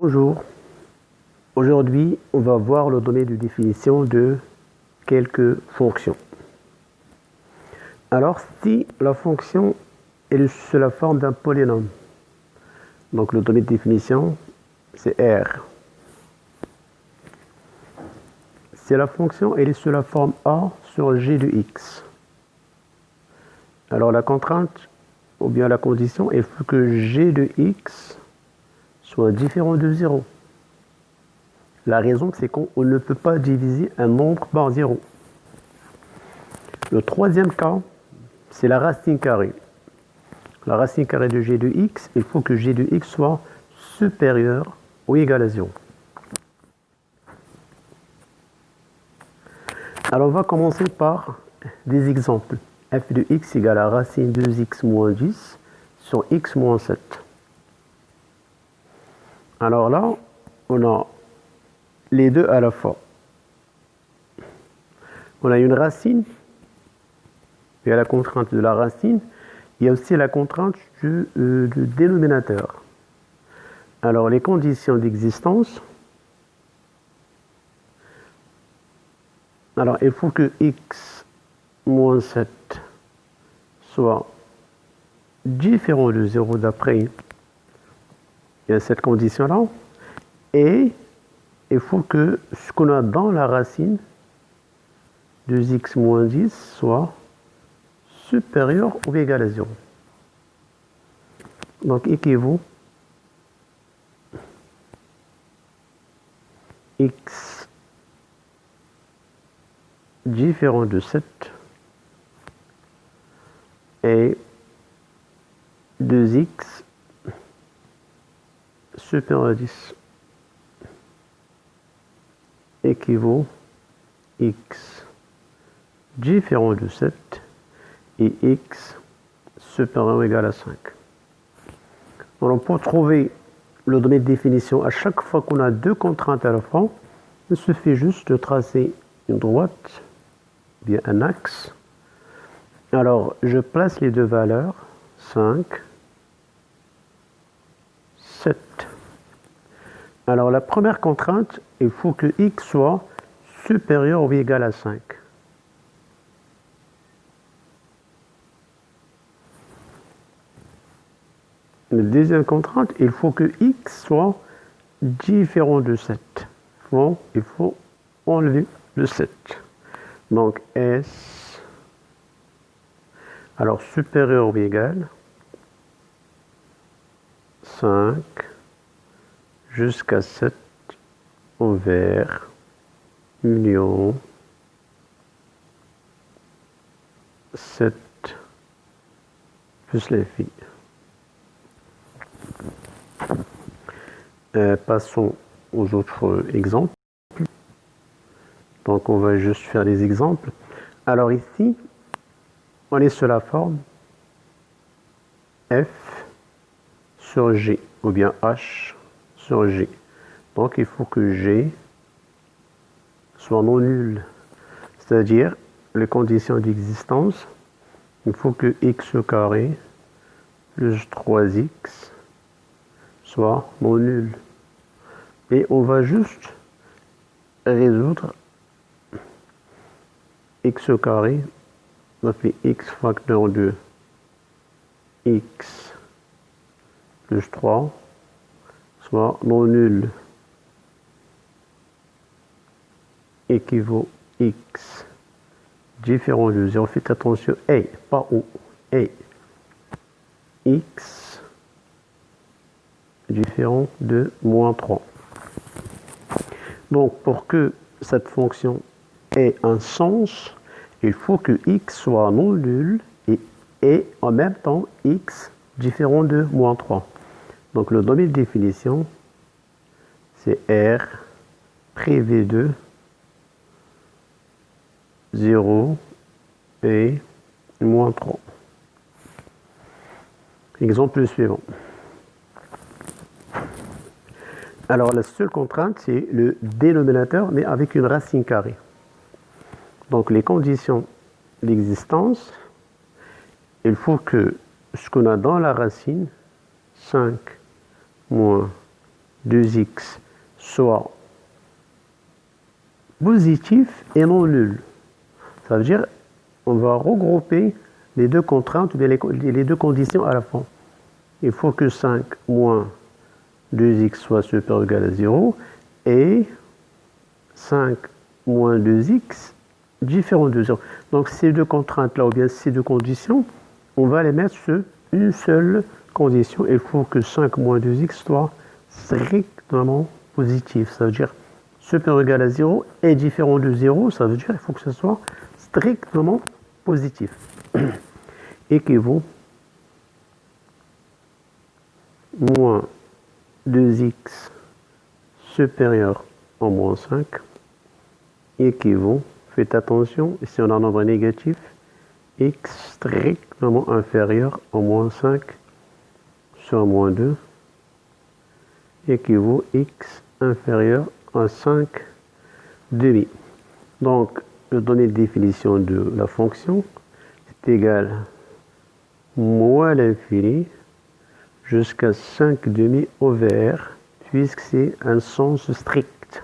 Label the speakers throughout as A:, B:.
A: Bonjour, aujourd'hui on va voir le domaine de définition de quelques fonctions. Alors si la fonction est sous la forme d'un polynôme, donc le domaine de définition c'est R. Si la fonction est sous la forme A sur G de X, alors la contrainte ou bien la condition, il faut que G de X soit différent de 0. La raison, c'est qu'on ne peut pas diviser un nombre par 0. Le troisième cas, c'est la racine carrée. La racine carrée de g de x, il faut que g de x soit supérieur ou égal à 0. Alors, on va commencer par des exemples. F de x égale à racine 2x moins 10 sur x moins 7. Alors là, on a les deux à la fois. On a une racine, il y a la contrainte de la racine, il y a aussi la contrainte du dénominateur. Alors, les conditions d'existence, alors il faut que x moins 7 soit différent de 0 d'après, il y a cette condition-là, et il faut que ce qu'on a dans la racine, 2x moins 10, soit supérieur ou égal à 0. Donc, équivaut x différent de 7 et 2x supérieur à 10 équivaut x différent de 7 et x supérieur ou égal à 5. Alors, pour trouver le domaine de définition, à chaque fois qu'on a deux contraintes à la fois, il suffit juste de tracer une droite, bien un axe. Alors, je place les deux valeurs, 5, 7. Alors, la première contrainte, il faut que x soit supérieur ou égal à 5. La deuxième contrainte, il faut que x soit différent de 7. Bon, il faut enlever le 7. Donc, S, alors supérieur ou égal, 5 jusqu'à 7 envers union 7 plus les filles. Passons aux autres exemples. Donc, on va juste faire des exemples. Alors ici, on est sur la forme F sur G, ou bien H sur G. Donc, il faut que G soit non nul. C'est-à-dire, les conditions d'existence, il faut que x au carré plus 3x soit non nul. Et on va juste résoudre x au carré, on fait x facteur de x plus 3 soit non nul équivaut x différent de 0. Faites attention, pas O, x différent de moins 3. Donc, pour que cette fonction ait un sens, il faut que x soit non nul et en même temps x différent de moins 3. Donc, le domaine de définition, c'est R privé de 0 et moins 3. Exemple suivant. Alors, la seule contrainte, c'est le dénominateur, mais avec une racine carrée. Donc, les conditions d'existence, il faut que ce qu'on a dans la racine, 5 moins 2x soit positif et non nul. Ça veut dire on va regrouper les deux contraintes ou bien les deux conditions à la fois. Il faut que 5 moins 2x soit supérieur ou égal à 0 et 5 moins 2x différent de 0. Donc ces deux contraintes-là ou bien ces deux conditions, on va les mettre sur une seule condition. Il faut que 5 moins 2x soit strictement positif. Ça veut dire supérieur ou égal à 0 et différent de 0. Ça veut dire qu'il faut que ce soit strictement positif. Équivaut moins 2x supérieur à moins 5 équivaut, faites attention, ici on a un nombre négatif, x strictement inférieur à moins 5 sur moins 2 équivaut x inférieur à 5 demi. Donc, le donner de définition de la fonction, c'est égal moins l'infini jusqu'à 5 demi au vert, puisque c'est un sens strict.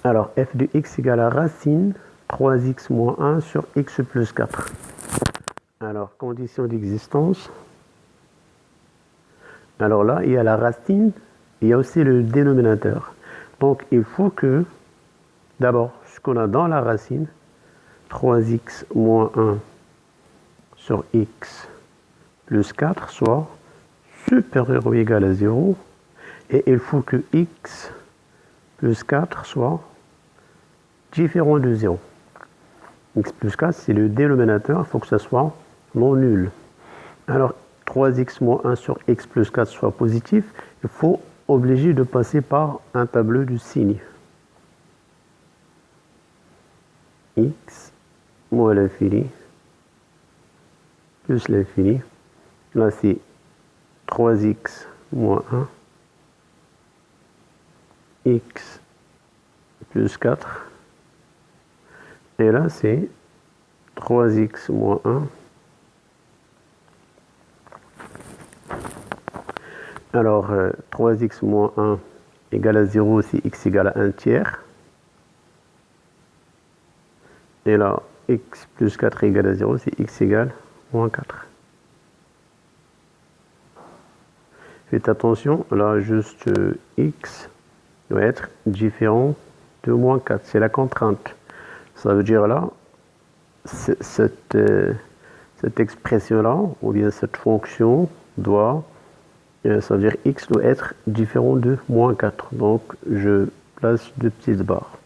A: Alors, f de x égale à racine 3x moins 1 sur x plus 4. Alors, condition d'existence. Alors là, il y a la racine, il y a aussi le dénominateur. Donc, il faut que, d'abord, ce qu'on a dans la racine, 3x moins 1 sur x plus 4 soit supérieur ou égal à 0. Et il faut que x plus 4 soit différent de 0. X plus 4, c'est le dénominateur, il faut que ça soit non nul. Alors, 3x moins 1 sur x plus 4 soit positif, il faut obligé de passer par un tableau de signes. X moins l'infini plus l'infini. Là, c'est 3x moins 1 x plus 4. Et là, c'est 3x moins 1. Alors, 3x moins 1 égale à 0 si x égale à 1 tiers. Et là, x plus 4 égale à 0 si x égale moins 4. Faites attention, là, juste x doit être différent de moins 4. C'est la contrainte. Ça veut dire là, cette expression-là, ou bien cette fonction doit, ça veut dire x doit être différent de moins 4. Donc, je place deux petites barres.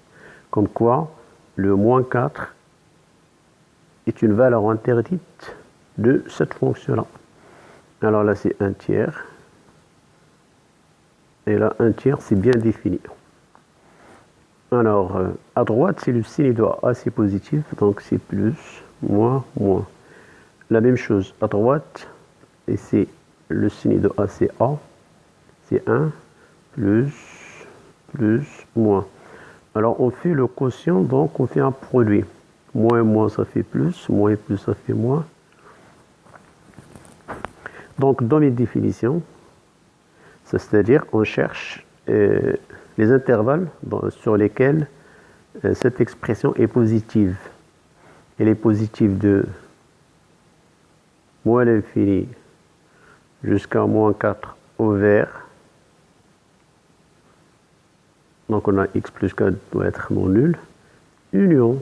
A: Comme quoi, le moins 4 est une valeur interdite de cette fonction-là. Alors là, c'est 1 tiers. Et là, 1 tiers, c'est bien défini. Alors, à droite, c'est le signe de A, c'est positif, donc c'est plus, moins, moins. La même chose, à droite, et c'est le signe de A, c'est A, c'est 1, plus, moins. Alors, on fait le quotient, donc on fait un produit. Moins et moins, ça fait plus, moins et plus, ça fait moins. Donc, dans les définitions, c'est-à-dire, on cherche les intervalles sur lesquels cette expression est positive. Elle est positive de moins l'infini jusqu'à moins 4 au vert. Donc on a x plus 4 doit être non nul. Union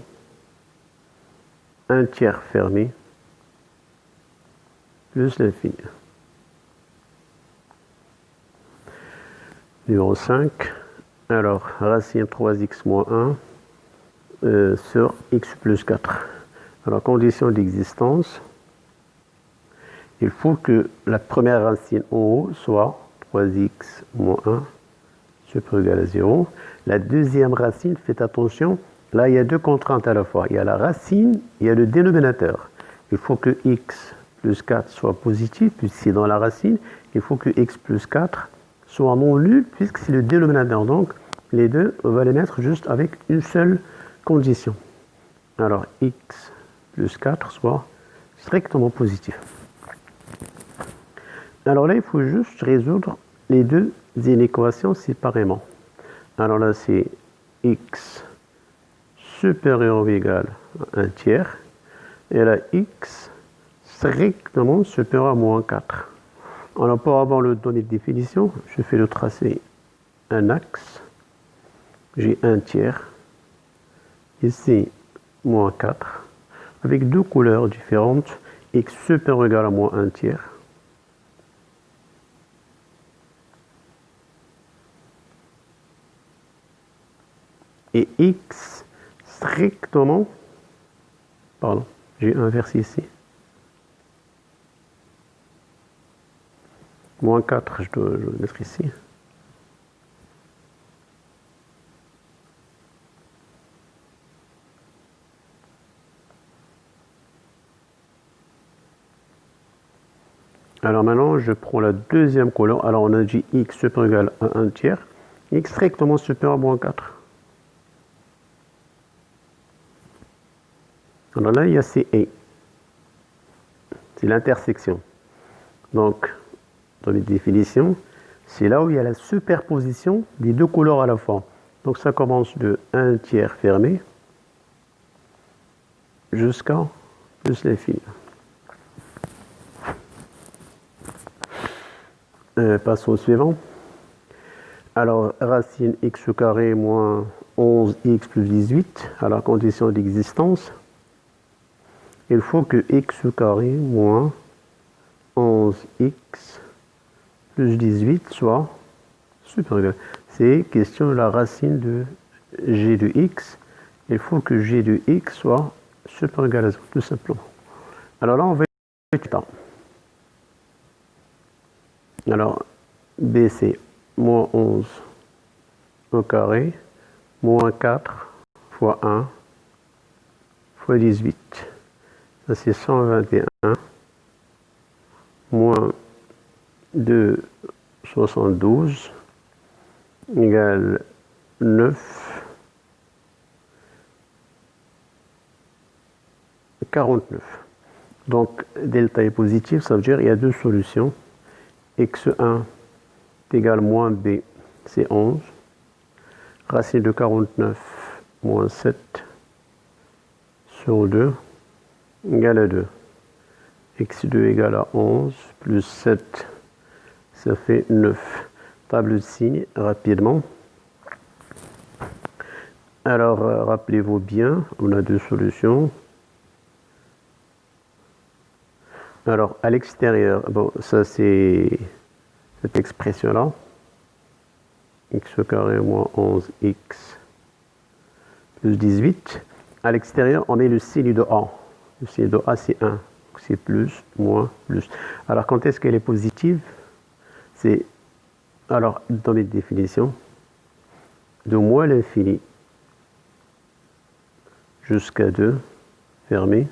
A: 1 tiers fermé plus l'infini. Numéro 5. Alors, racine 3x moins 1 sur x plus 4. Alors, condition d'existence. Il faut que la première racine en haut soit 3x moins 1 supérieur ou égal à 0. La deuxième racine, faites attention, là il y a deux contraintes à la fois. Il y a la racine, il y a le dénominateur. Il faut que x plus 4 soit positif, puisque c'est dans la racine. Il faut que x plus 4 soit non nul, puisque c'est le dénominateur. Donc, les deux, on va les mettre juste avec une seule condition. Alors, x plus 4 soit strictement positif. Alors là, il faut juste résoudre les deux inéquations séparément. Alors là, c'est x supérieur ou égal à 1 tiers. Et là, x strictement supérieur à moins 4. Alors pour avoir le donné de définition, je fais le tracé un axe. J'ai 1 tiers. Ici, moins 4. Avec deux couleurs différentes. X supérieur ou égal à moins 1 tiers. Et x strictement, pardon, j'ai inversé ici. Moins 4, je dois le mettre ici. Alors maintenant, je prends la deuxième couleur. Alors on a dit x supérieur ou égal à 1 tiers. X strictement supérieur à moins 4. Alors là, il y a CE. C'est l'intersection. Donc, dans les définitions, c'est là où il y a la superposition des deux couleurs à la fois. Donc ça commence de 1 tiers fermé jusqu'à plus l'infini. Passons au suivant. Alors, racine x au carré moins 11x plus 18, à la condition d'existence, il faut que x au carré moins 11x plus 18 soit supérieur. C'est question de la racine de g de x. Il faut que g de x soit supérieur ou égal à 0, tout simplement. Alors là, on va étudier ça. Alors, b c'est moins 11 au carré moins 4 fois 1 fois 18. Ça c'est 121 moins 2,72 égale 9, 49. Donc delta est positif, ça veut dire qu'il y a deux solutions. x1 est égal à moins b, c'est 11. Racine de 49 moins 7 sur 2 égale à 2. x2 égale à 11 plus 7, ça fait 9. Table de signes rapidement. Alors, rappelez-vous bien, on a deux solutions. Alors, à l'extérieur, bon, ça c'est cette expression-là. X au carré moins 11x plus 18. À l'extérieur, on met le signe de A. Le signe de A, c'est 1. C'est plus, moins, plus. Alors, quand est-ce qu'elle est positive? C'est, alors, dans les définitions, de moins l'infini jusqu'à 2, fermé,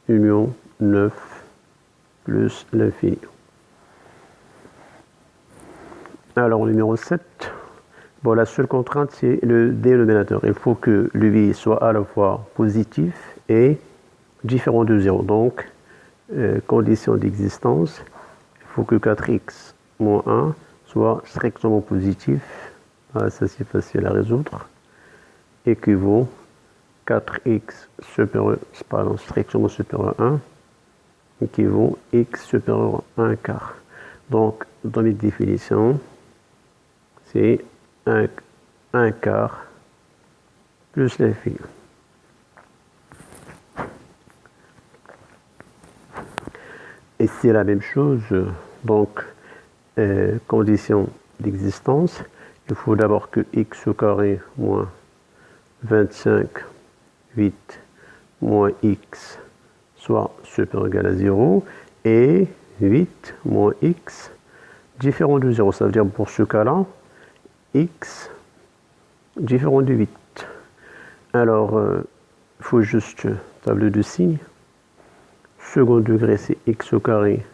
A: union 9 plus l'infini. Alors, numéro 7, bon, la seule contrainte, c'est le dénominateur. Il faut que lui soit à la fois positif et différent de 0. Donc, condition d'existence, il faut que 4x moins 1 soit strictement positif. Ah, ça, c'est facile à résoudre. Équivaut 4x supérieur, pardon, strictement supérieur à 1 équivaut x supérieur à 1 quart. Donc, dans les définitions, c'est 1 quart plus l'infini. Et c'est la même chose, donc, condition d'existence, il faut d'abord que x au carré moins 25, 8, moins x soit supérieur ou égal à 0, et 8 moins x différent de 0. Ça veut dire pour ce cas-là, x différent de 8. Alors, il faut juste table de signes. Second degré, c'est x au carré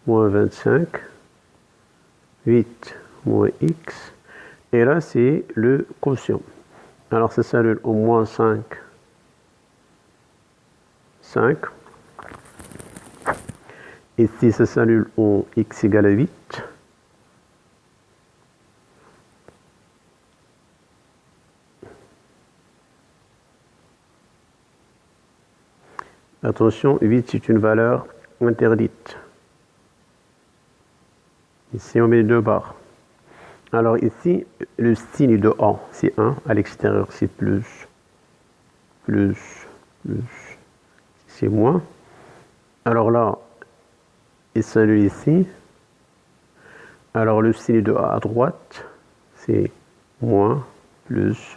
A: moins 25, 8 moins x, et là, c'est le quotient. Alors, ça s'annule au moins 5, 5, Ici, ça s'annule en x égale à 8. Attention, 8 c'est une valeur interdite. Ici, on met 2 barres. Alors ici, le signe de A, c'est 1. À l'extérieur, c'est plus, c'est moins. Alors là, il s'annule ici. Alors le signe de A à droite, c'est moins, plus.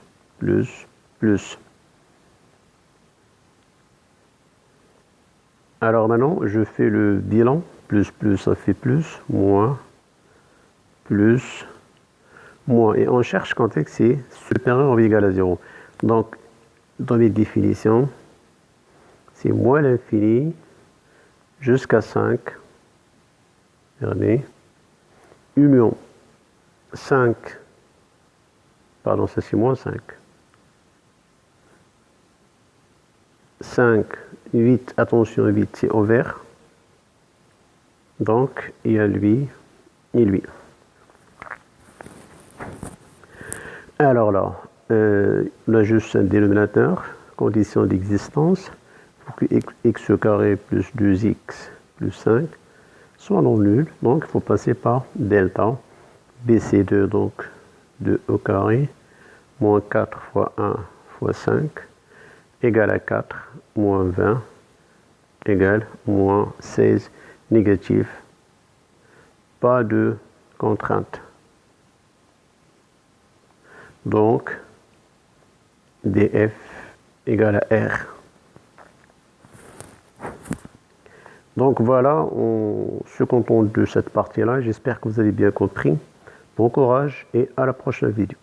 A: Alors maintenant, je fais le bilan. Plus, ça fait plus. Moins, plus, moins. Et on cherche quand c'est supérieur ou égal à 0. Donc, dans mes définitions, c'est moins l'infini jusqu'à 5. Regardez. Union 5. Pardon, ça c'est moins 5. 5, 8, attention, 8 c'est ouvert. Donc, il y a lui et lui. Alors là, on a juste un dénominateur, condition d'existence, pour que x carré plus 2x plus 5 soit non nul. Donc, il faut passer par delta, bc2, donc 2 au carré, moins 4 fois 1 fois 5, égale à 4, moins 20, égale moins 16, négatif. Pas de contrainte. Donc, df égale à r. Donc voilà, on se contente de cette partie-là. J'espère que vous avez bien compris. Bon courage et à la prochaine vidéo.